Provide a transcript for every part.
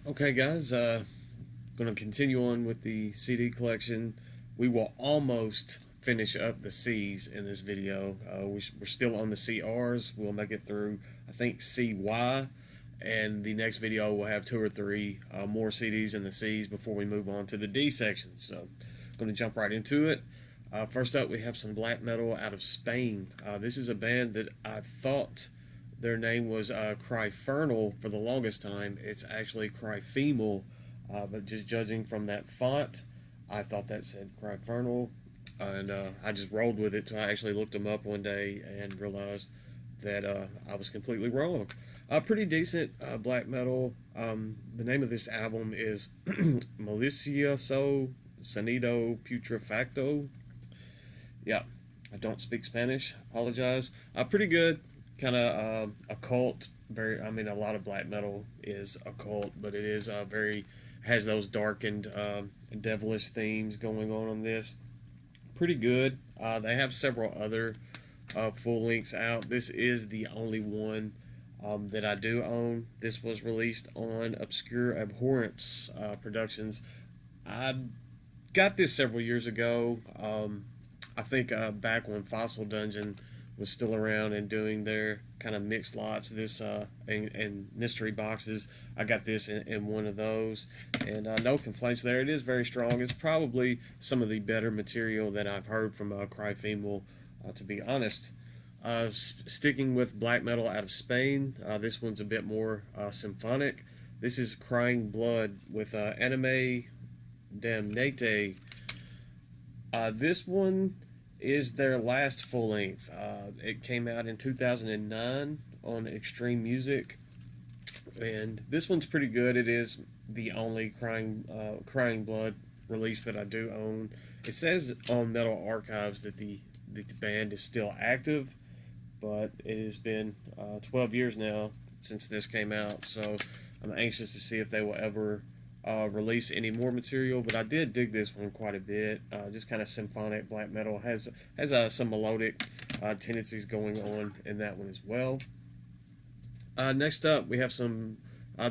Okay, guys, going to continue on with the CD collection. We will almost finish up the C's in this video. We're still on the CRs. We'll make it through, I think, CY, and the next video will have two or three more CDs in the C's before we move on to the D section. So, I'm going to jump right into it. First up, we have some black metal out of Spain. This is a band that I thought their name was Cryfernal for the longest time. It's actually Cryfemal, but just judging from that font, I thought that said Cryfernal, and I just rolled with it. So I actually looked them up one day and realized that I was completely wrong. Pretty decent black metal. The name of this album is Malicioso Sonido Putrefacto. Yeah, I don't speak Spanish. Apologize. Pretty good. Kind of occult. Very. I mean, a lot of black metal is occult, but it is very has those dark and devilish themes going on this. Pretty good. They have several other full lengths out. This is the only one that I do own. This was released on Obscure Abhorrence Productions. I got this several years ago. I think back when Fossil Dungeon was still around and doing their kind of mixed lots, this and mystery boxes. I got this in one of those, and no complaints there. It is very strong. It's probably some of the better material that I've heard from Cryfemal, to be honest. Sticking with black metal out of Spain, this one's a bit more symphonic. This is Crying Blood with Anime Damnate. This one is their last full length. It came out in 2009 on Extreme Music, and this one's pretty good. It is the only Crying Blood release that I do own. It says on Metal Archives that the band is still active, but it has been 12 years now since this came out, so I'm anxious to see if they will ever release any more material. But I did dig this one quite a bit. Just kind of symphonic black metal, has some melodic tendencies going on in that one as well. Next up, we have some.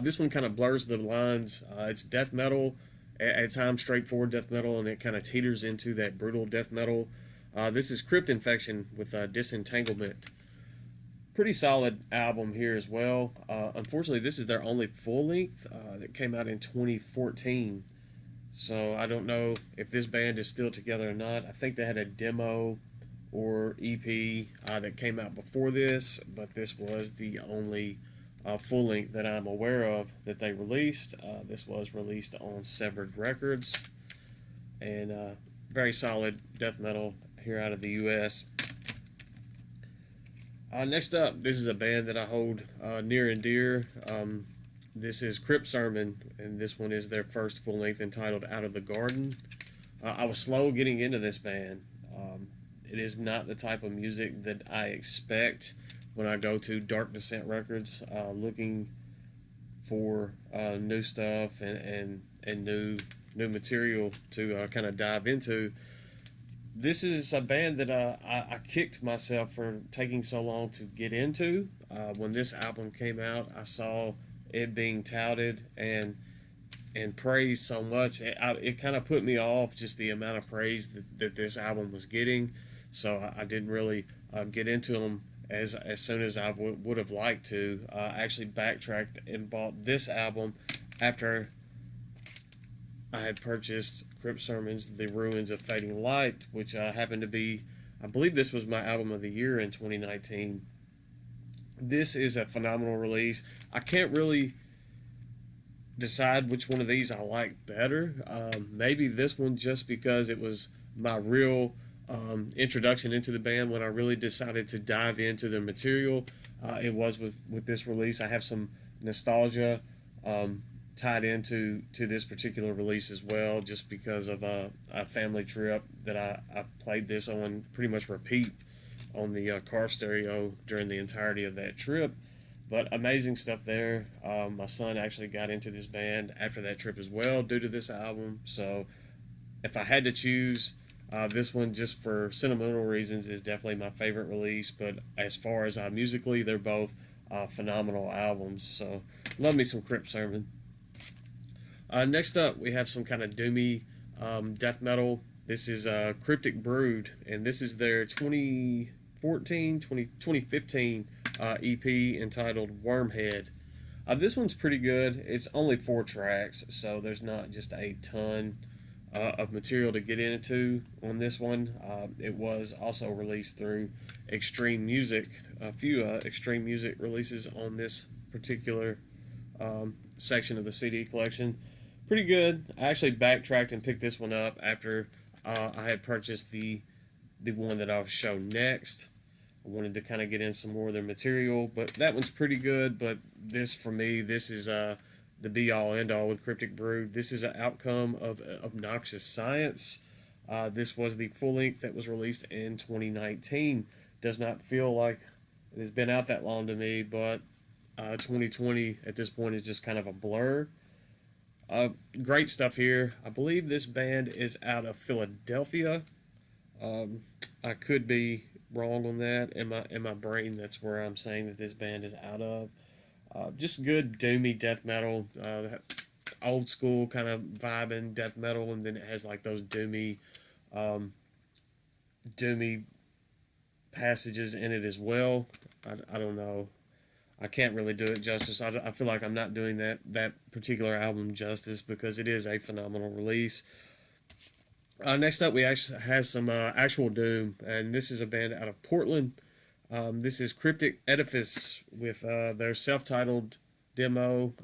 This one kind of blurs the lines. It's death metal, at times straightforward death metal, and it kind of teeters into that brutal death metal. This is Crypt Infection with Disentanglement. Pretty solid album here as well. Unfortunately, this is their only full length that came out in 2014. So I don't know if this band is still together or not. I think they had a demo or EP that came out before this, but this was the only full length that I'm aware of that they released. This was released on Severed Records, and very solid death metal here out of the U.S. Next up, this is a band that I hold near and dear. This is Crypt Sermon, and this one is their first full length entitled Out of the Garden. I was slow getting into this band. It is not the type of music that I expect when I go to Dark Descent Records looking for new stuff and new material to kind of dive into. This is a band that I kicked myself for taking so long to get into. When this album came out, I saw it being touted and praised so much. It kind of put me off just the amount of praise that this album was getting. So I didn't really get into them as soon as I would have liked to. I actually backtracked and bought this album after I had purchased Crypt Sermon's The Ruins of Fading Light, which happened to be, I believe this was my album of the year in 2019. This is a phenomenal release. I can't really decide which one of these I like better. Maybe this one just because it was my real introduction into the band when I really decided to dive into the material. It was with this release. I have some nostalgia tied into this particular release as well, just because of a family trip that I played this on pretty much repeat on the car stereo during the entirety of that trip. But amazing stuff there. My son actually got into this band after that trip as well due to this album. So if I had to choose, this one, just for sentimental reasons, is definitely my favorite release. But as far as musically, they're both phenomenal albums. So love me some Crypt Sermon. Next up, we have some kind of doomy death metal. This is Cryptic Brood, and this is their 2015 EP entitled Wormhead. This one's pretty good. It's only 4 tracks, so there's not just a ton of material to get into on this one. It was also released through Extreme Music. A few Extreme Music releases on this particular section of the CD collection. Pretty good. I actually backtracked and picked this one up after I had purchased the one that I'll show next. I wanted to kind of get in some more of their material, but that one's pretty good. But this, for me, this is the be all end all with Cryptic Brood. This is an outcome of Obnoxious Science. This was the full length that was released in 2019. Does not feel like it has been out that long to me, but 2020 at this point is just kind of a blur. Great stuff here. I believe this band is out of Philadelphia. I could be wrong on that. In my brain, that's where I'm saying that this band is out of. Just good doomy death metal, old school kind of vibing death metal, and then it has like those doomy passages in it as well. I don't know. I can't really do it justice. I feel like I'm not doing that particular album justice because it is a phenomenal release. Next up, we actually have some actual doom, and this is a band out of Portland. This is Cryptic Edifice with their self-titled demo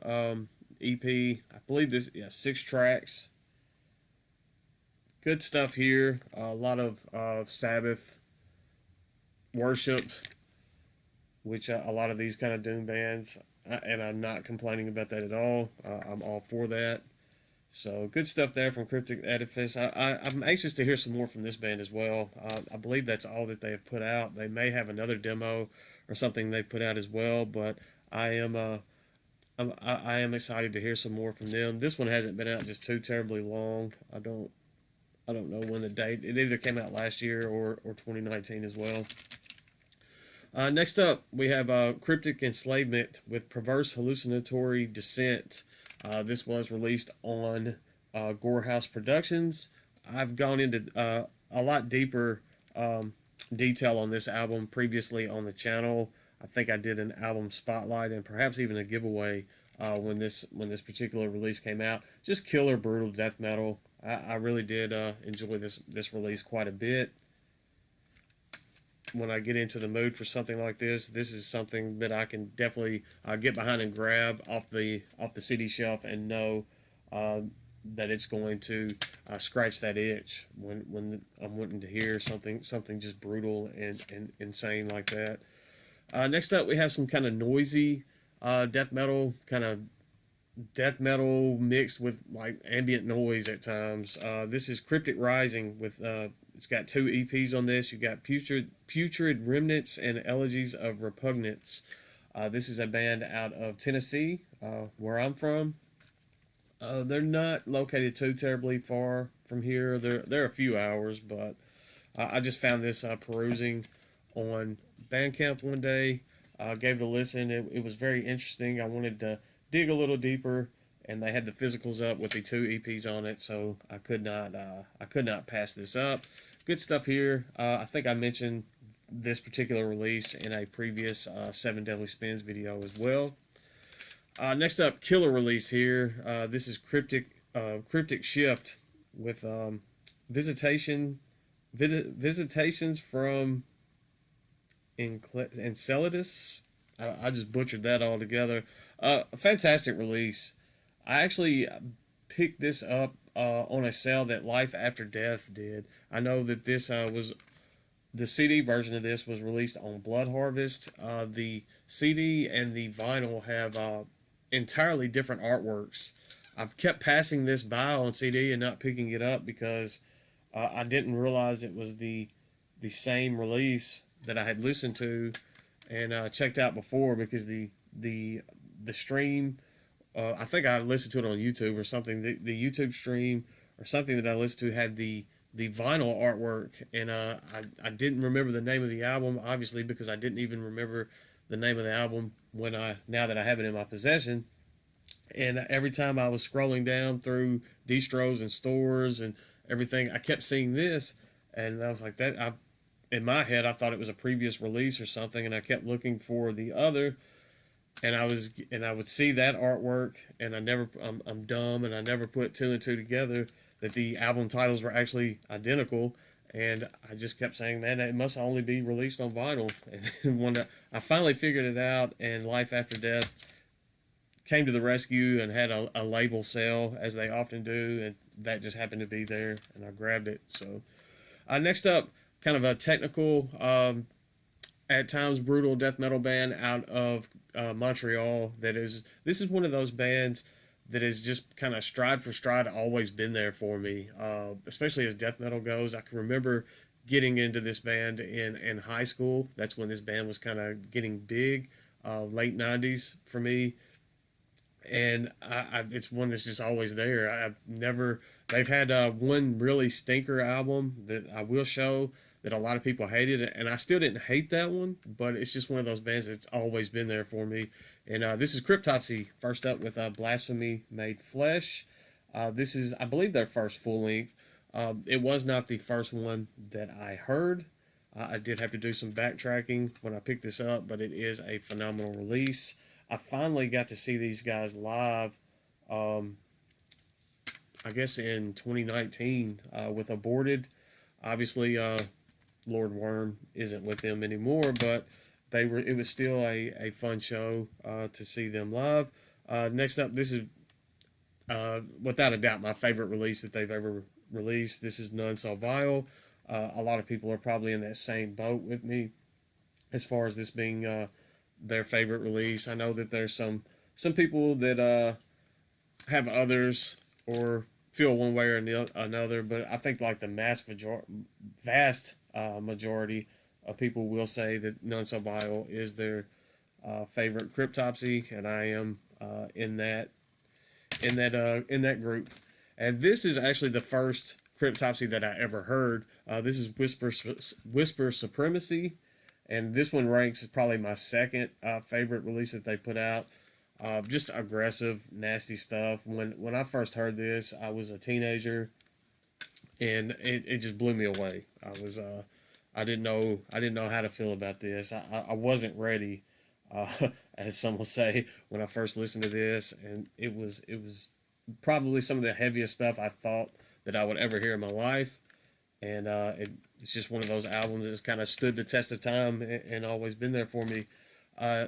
EP. I believe this, yeah, 6 tracks. Good stuff here. A lot of Sabbath worship, which a lot of these kind of doom bands, and I'm not complaining about that at all. I'm all for that. So good stuff there from Cryptic Edifice. I'm anxious to hear some more from this band as well. I believe that's all that they have put out. They may have another demo or something they put out as well, but I am excited to hear some more from them. This one hasn't been out just too terribly long. I don't know when the date. It either came out last year or 2019 as well. Next up, we have Cryptic Enslavement with Perverse Hallucinatory Descent. This was released on Gorehouse Productions. I've gone into a lot deeper detail on this album previously on the channel. I think I did an album spotlight and perhaps even a giveaway when this particular release came out. Just killer brutal death metal. I really did enjoy this release quite a bit. When I get into the mood for something like this is something that I can definitely get behind and grab off the CD shelf and know that it's going to scratch that itch when I'm wanting to hear something just brutal and insane like that. Next up, we have some kind of noisy death metal, kind of death metal mixed with like ambient noise at times. This is Cryptic Rising with it's got 2 EPs on this. You got Putrid Remnants and Elegies of Repugnance. This is a band out of Tennessee, where I'm from. They're not located too terribly far from here. They're a few hours, but I just found this perusing on Bandcamp one day. Gave it a listen. It was very interesting. I wanted to dig a little deeper, and they had the physicals up with the 2 EPs on it, so I could not pass this up. Good stuff here. I think I mentioned this particular release in a previous 7 Deadly Spins video as well. Next up, killer release here. This is Cryptic Shift with Visitations from Enceladus. I just butchered that all together. A fantastic release. I actually picked this up on a sale that Life After Death did. I know that this was the CD version of this was released on Blood Harvest. The CD and the vinyl have entirely different artworks. I've kept passing this by on CD and not picking it up because I didn't realize it was the same release that I had listened to and checked out before, because the stream, I think I listened to it on YouTube or something. The YouTube stream or something that I listened to had the vinyl artwork, and I didn't remember the name of the album, obviously, because I didn't even remember the name of the album now that I have it in my possession. And every time I was scrolling down through distros and stores and everything, I kept seeing this, and I was like, that. In my head, I thought it was a previous release or something, and I kept looking for the other, and I would see that artwork, and I'm dumb, and I never put two and two together that the album titles were actually identical. And I just kept saying, man, it must only be released on vinyl. And then when I finally figured it out, and Life After Death came to the rescue and had a label sale, as they often do, and that just happened to be there, and I grabbed it. So next up, kind of a technical, at times brutal death metal band out of Montreal. This is one of those bands that has just kind of stride for stride always been there for me, especially as death metal goes. I can remember getting into this band in high school. That's when this band was kind of getting big, late 90s for me. And it's one that's just always there. I've never. They've had one really stinker album that I will show that a lot of people hated, and I still didn't hate that one. But it's just one of those bands that's always been there for me. And this is Cryptopsy first up with Blasphemy Made Flesh. This is, I believe, their first full length. It was not the first one that I heard. I did have to do some backtracking when I picked this up, but it is a phenomenal release. I finally got to see these guys live, um, I guess in 2019 with Aborted. Obviously, Lord Worm isn't with them anymore, but they were. It was still a fun show to see them live. Next up, this is without a doubt my favorite release that they've ever released. This is None So Vile. A lot of people are probably in that same boat with me as far as this being their favorite release. I know that there's some people that have others or feel one way or another, but I think like the vast majority of people will say that None So Vile is their favorite Cryptopsy, and I am in that group. And this is actually the first Cryptopsy that I ever heard. This is Whisper Supremacy, and this one ranks as probably my second favorite release that they put out. Just aggressive, nasty stuff. When I first heard this, I was a teenager, and it just blew me away. I didn't know how to feel about this. I wasn't ready, uh, as some will say, when I first listened to this, and it was probably some of the heaviest stuff I thought that I would ever hear in my life. And it's just one of those albums that's kind of stood the test of time and always been there for me. Uh,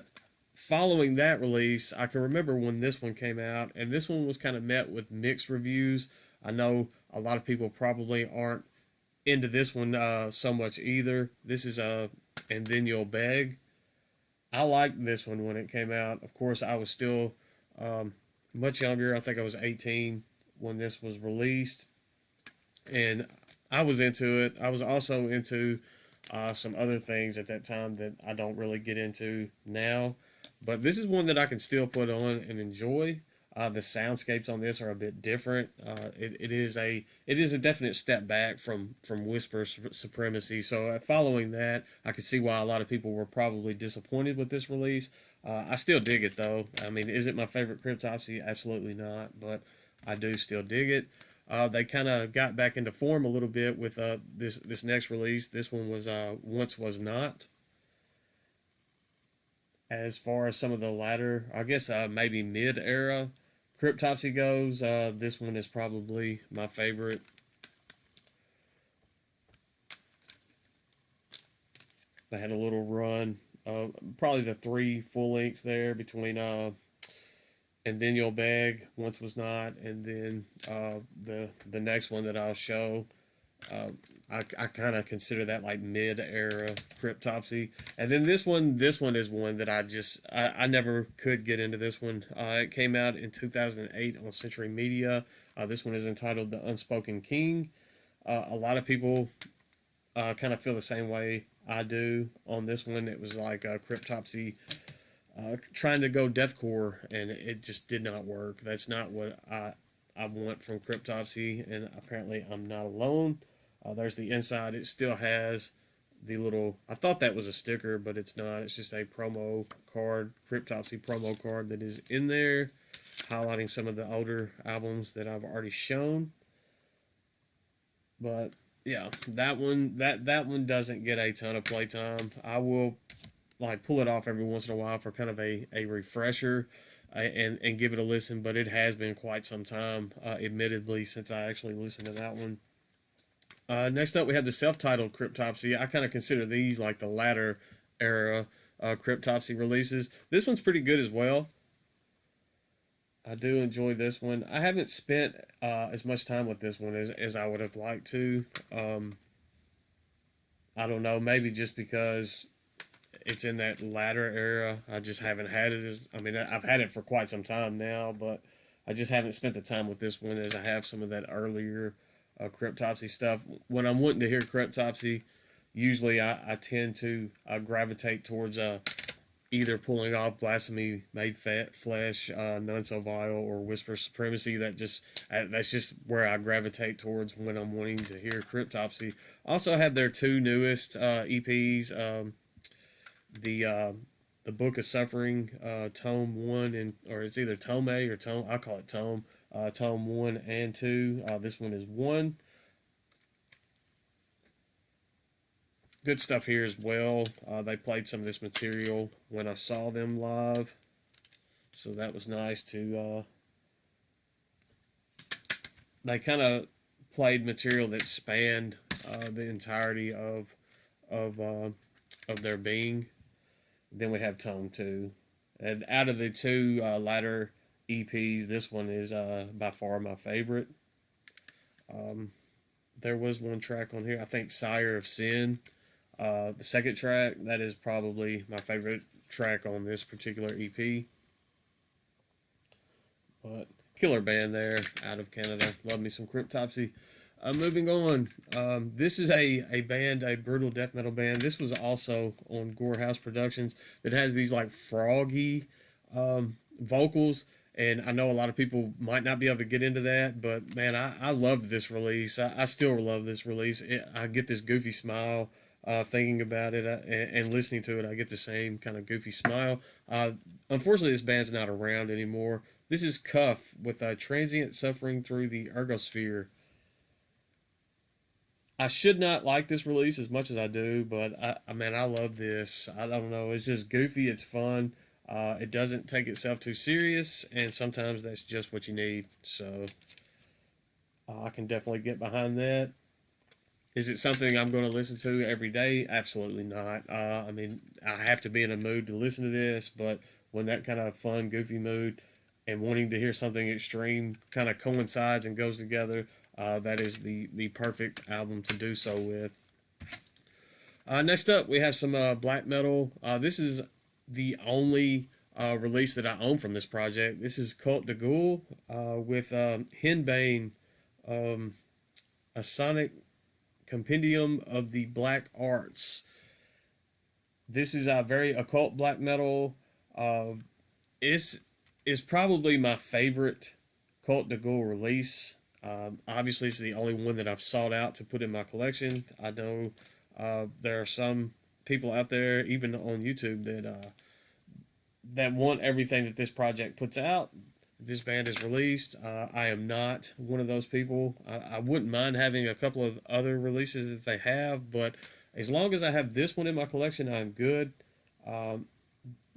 Following that release, I can remember when this one came out, and this one was kind of met with mixed reviews. I know a lot of people probably aren't into this one so much either. This is And Then You'll Beg. I liked this one when it came out. Of course, I was still much younger. I think I was 18 when this was released, and I was into it. I was also into some other things at that time that I don't really get into now. But this is one that I can still put on and enjoy. The soundscapes on this are a bit different. It is a definite step back from Whisper Supremacy. So following that, I can see why a lot of people were probably disappointed with this release. I still dig it though. I mean, is it my favorite Cryptopsy? Absolutely not, but I do still dig it. They kind of got back into form a little bit with this next release. This one was Once Was Not. As far as some of the latter, I guess maybe mid era Cryptopsy goes, this one is probably my favorite. They had a little run, probably the three full lengths there between And Then You'll Beg, Once Was Not, and then the next one that I'll show. Uh, I kind of consider that like mid era Cryptopsy. And then this one is one that I never could get into this one. It came out in 2008 on Century Media. This one is entitled The Unspoken King. A lot of people kind of feel the same way I do on this one. It was like Cryptopsy trying to go deathcore, and it just did not work. That's not what I want from Cryptopsy, and apparently I'm not alone. There's the inside. It still has the little. I thought that was a sticker, but it's not. It's just a promo card, Cryptopsy promo card that is in there. highlighting some of the older albums that I've already shown. But yeah, that one doesn't get a ton of playtime. I will like pull it off every once in a while for kind of a refresher, and give it a listen. But it has been quite some time, admittedly, since I actually listened to that one. Next up, we have the self-titled Cryptopsy. I kind of consider these like the latter era Cryptopsy releases. This one's pretty good as well. I do enjoy this one. I haven't spent as much time with this one as I would have liked to. I don't know, maybe just because it's in that latter era. I just haven't had it as, I mean, I've had it for quite some time now, but I just haven't spent the time with this one as I have some of that earlier Cryptopsy stuff. When I'm wanting to hear Cryptopsy, usually I tend to gravitate towards either pulling off Blasphemy Made Flesh, None So Vile, or Whisper Supremacy. That's just where I gravitate towards when I'm wanting to hear Cryptopsy. Also have their two newest EPs, the Book of Suffering, Tome One, and or it's either Tome A or Tome. I call it Tome. Tome 1 and 2. This one is 1. Good stuff here as well. They played some of this material when I saw them live, so that was nice to. They kind of played material that spanned the entirety of uh, of their being. Then we have Tome 2, and out of the two latter EPs, this one is by far my favorite. There was one track on here, I think, Sire of Sin. The second track, that is probably my favorite track on this particular EP. But killer band there out of Canada. Love me some Cryptopsy. Moving on. This is a band, a brutal death metal band. This was also on Gorehouse Productions that has these like froggy vocals. And I know a lot of people might not be able to get into that, but man, I loved this release. I still love this release. I get this goofy smile thinking about it and listening to it. I get the same kind of goofy smile. Unfortunately, this band's not around anymore. This is Cuff with Transient Suffering Through the Ergosphere. I should not like this release as much as I do, but I mean, I love this. I don't know. It's just goofy. It's fun. It doesn't take itself too serious, and sometimes that's just what you need. So I can definitely get behind that. Is it something I'm going to listen to every day? Absolutely not. I mean, I have to be in a mood to listen to this, but when that kind of fun, goofy mood and wanting to hear something extreme kind of coincides and goes together, that is the perfect album to do so with. Next up, we have some black metal. This is the only release that I own from this project. This is Cult de Ghoul with Henbane, a sonic compendium of the black arts. This is a very occult black metal. It's is probably my favorite Cult de Ghoul release. Obviously, it's the only one that I've sought out to put in my collection. I know there are some people out there, even on YouTube, that want everything that this project puts out. This band is released. I am not one of those people. I wouldn't mind having a couple of other releases that they have, but as long as I have this one in my collection, I'm good. Um,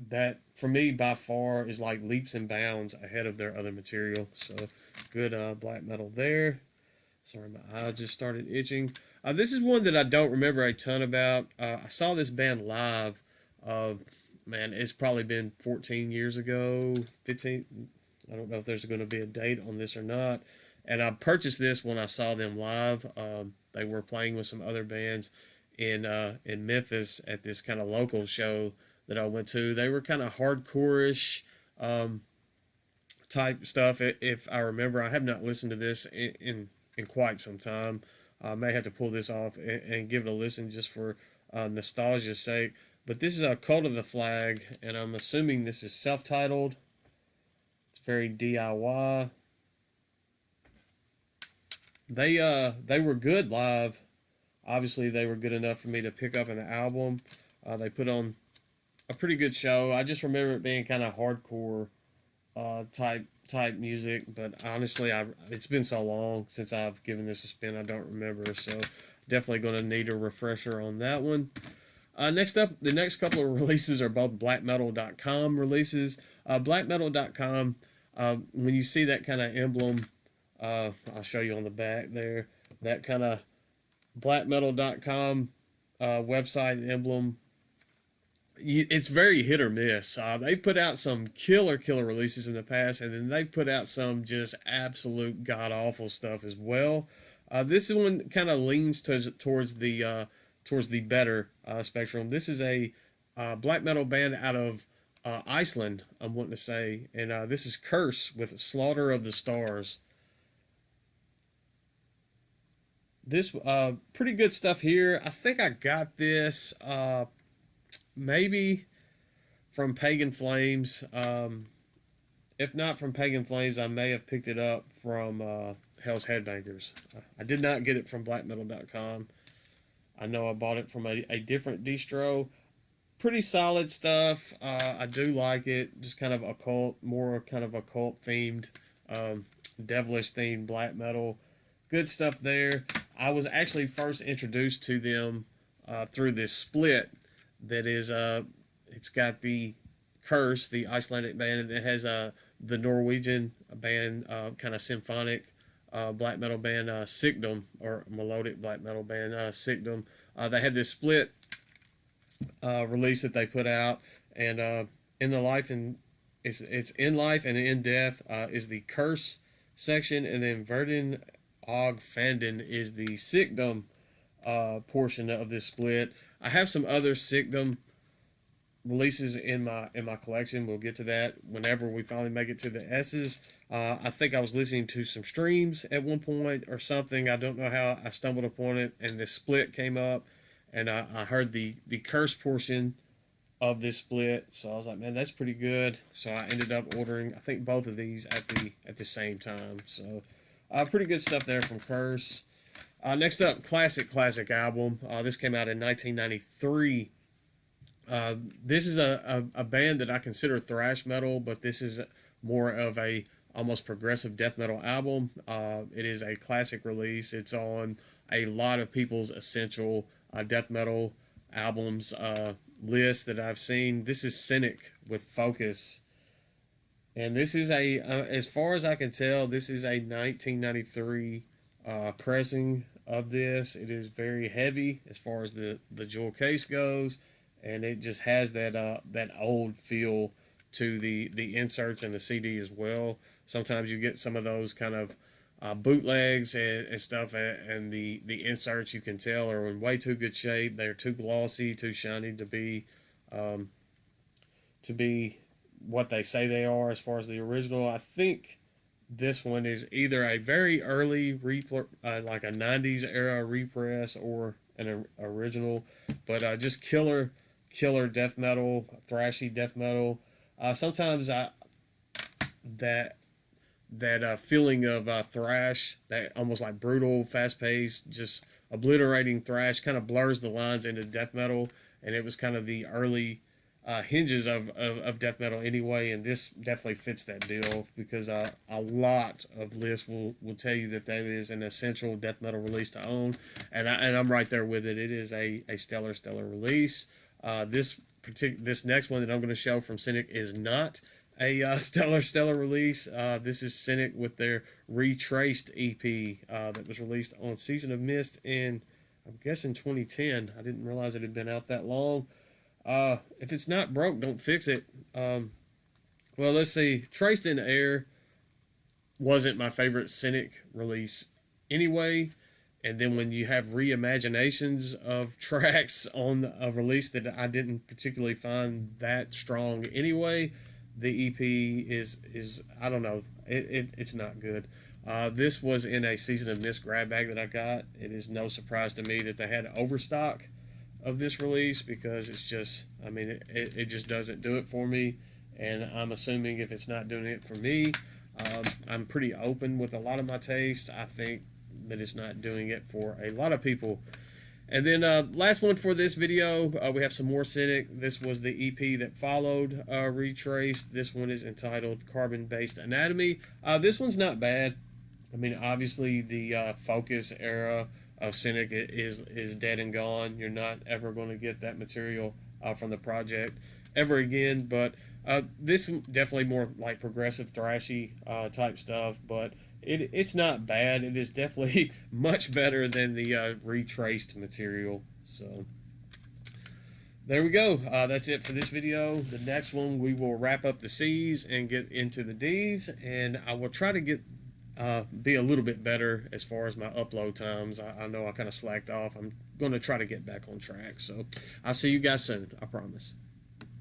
that for me by far is like leaps and bounds ahead of their other material. So good black metal there. Sorry, my eyes just started itching. This is one that I don't remember a ton about. I saw this band live. Uh, Man, it's probably been 14 years ago, 15. I don't know if there's going to be a date on this or not. And I purchased this when I saw them live. They were playing with some other bands in Memphis at this kind of local show that I went to. They were kind of hardcore-ish um, type stuff. If I remember, I have not listened to this in quite some time. I may have to pull this off and give it a listen just for nostalgia's sake. But this is a Cult of the Flag, and I'm assuming this is self-titled. It's very DIY. They were good live. Obviously, they were good enough for me to pick up an album. They put on a pretty good show. I just remember it being kind of hardcore type type music, but honestly, it's been so long since I've given this a spin, I don't remember. So definitely going to need a refresher on that one. Next up, the next couple of releases are both blackmetal.com releases. Blackmetal.com, when you see that kind of emblem, I'll show you on the back there, that kind of blackmetal.com website emblem. It's very hit or miss. They put out some killer releases in the past, and then they put out some just absolute god awful stuff as well. This one kind of leans towards the better spectrum. This is a black metal band out of Iceland, I'm wanting to say, and this is Curse with Slaughter of the Stars. This pretty good stuff here. I think I got this maybe from Pagan Flames. If not from Pagan Flames, I may have picked it up from Hell's Headbangers. I did not get it from blackmetal.com. I know I bought it from a different distro. Pretty solid stuff. I do like it. Just kind of occult, more kind of occult themed, devilish themed black metal. Good stuff there. I was actually first introduced to them through this split that is it's got the Curse, the Icelandic band, and it has the Norwegian band, kind of symphonic black metal band, Sigdom, or melodic black metal band, Sigdom. They had this split release that they put out, and in the life and it's in life and in death is the Curse section, and then Verdun Og Fanden is the Sigdom portion of this split. I have some other Sigdom releases in my collection. We'll get to that whenever we finally make it to the S's. I think I was listening to some streams at one point or something. I don't know how I stumbled upon it, and this split came up, and I heard the Curse portion of this split. So I was like, man, that's pretty good. So I ended up ordering, I think, both of these at the same time. So pretty good stuff there from Curse. Next up, classic album. This came out in 1993. This is a band that I consider thrash metal, but this is more of a almost progressive death metal album. It is a classic release. It's on a lot of people's essential death metal albums list that I've seen. This is Cynic with Focus, and this is as far as I can tell, this is a 1993 pressing of this. It is very heavy as far as the jewel case goes, and it just has that old feel to the inserts and the CD as well. Sometimes you get some of those kind of bootlegs and stuff, and the inserts, you can tell, are in way too good shape. They're too glossy, too shiny to be what they say they are as far as the original. I think this one is either a very early like a 90s era repress, or an original, but just killer death metal, thrashy death metal. Sometimes that feeling of thrash, that almost like brutal, fast paced, just obliterating thrash, kind of blurs the lines into death metal, and it was kind of the early hinges of death metal anyway, and this definitely fits that bill, because a lot of lists will tell you that is an essential death metal release to own, and I'm right there with it. It is a stellar release. This next one that I'm going to show from Cynic is not a stellar release. This is Cynic with their Retraced EP that was released on Season of Mist in, I'm guessing, 2010. I didn't realize it had been out that long. If it's not broke, don't fix it. Well, let's see. Traced in Air wasn't my favorite Cynic release anyway. And then when you have reimaginations of tracks on a release that I didn't particularly find that strong anyway, the EP is I don't know. It's not good. This was in a Season of Mist grab bag that I got. It is no surprise to me that they had overstock of this release, because it's just, I mean, it just doesn't do it for me, and I'm assuming if it's not doing it for me, I'm pretty open with a lot of my taste. I think that it's not doing it for a lot of people, And then last one for this video, we have some more Cynic. This was the EP that followed Retrace. This one is entitled Carbon Based Anatomy. This one's not bad. I mean, obviously the Focus era of Cynic is dead and gone. You're not ever going to get that material from the project ever again. But this definitely more like progressive thrashy type stuff. But it's not bad. It is definitely much better than the retraced material. So there we go. That's it for this video. The next one we will wrap up the C's and get into the D's, and I will try to get be a little bit better as far as my upload times. I know I kind of slacked off. I'm going to try to get back on track. So I'll see you guys soon. I promise.